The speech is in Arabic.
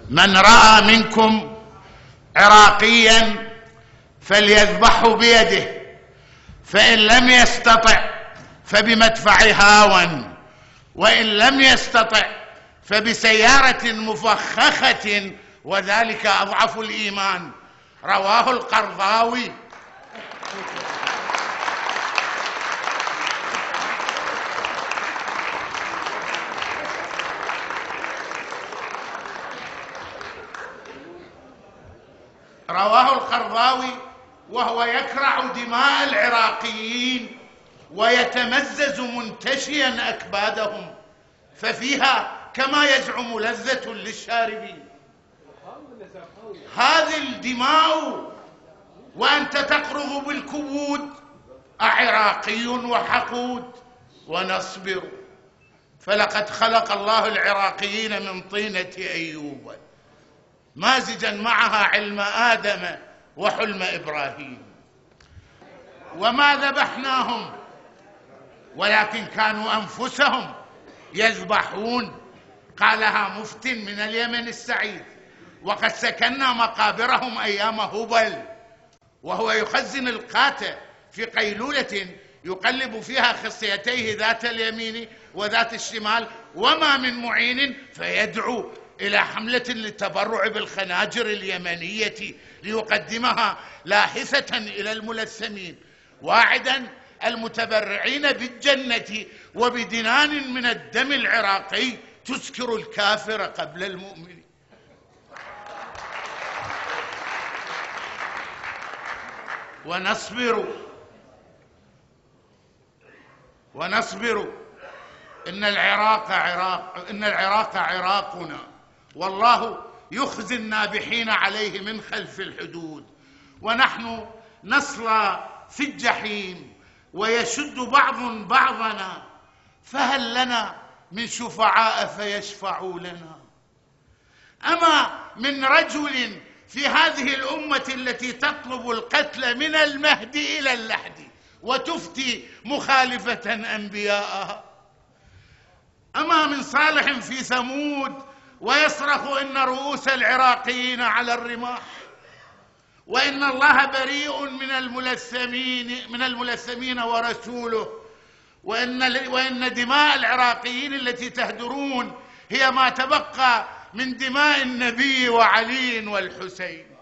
من رأى منكم عراقيا فليذبحه بيده، فإن لم يستطع فبمدفع هاون، وإن لم يستطع فبسيارة مفخخة، وذلك أضعف الإيمان. رواه القرضاوي. رواه القرضاوي وهو يكرع دماء العراقيين ويتمزز منتشيا أكبادهم، ففيها كما يزعم لذة للشاربين. هذه الدماء وأنت تقرض بالكبود، أعراقي وحقود. ونصبر، فلقد خلق الله العراقيين من طينة أيوب مازجا معها علم آدم وحلم إبراهيم. وما ذبحناهم ولكن كانوا أنفسهم يذبحون. قالها مفت من اليمن السعيد. وقد سكننا مقابرهم أيام هبل، وهو يخزن القاتل في قيلولة يقلب فيها خصيتيه ذات اليمين وذات الشمال، وما من معين فيدعو إلى حملة للتبرع بالخناجر اليمنية ليقدمها لاحثة إلى الملثمين، واعدا المتبرعين بالجنة وبدنان من الدم العراقي تسكر الكافر قبل المؤمن. ونصبر إن العراق عراقنا، والله يخزي النابحين عليه من خلف الحدود، ونحن نصلى في الجحيم ويشد بعض بعضنا، فهل لنا من شفعاء فيشفعوا لنا؟ أما من رجل في هذه الأمة التي تطلب القتل من المهد إلى اللحد وتفتي مخالفة أنبياءها؟ أما من صالح في ثمود ويصرخ إن رؤوس العراقيين على الرماح، وإن الله بريء من الملثمين ورسوله، وإن دماء العراقيين التي تهدرون هي ما تبقى من دماء النبي وعلي والحسين.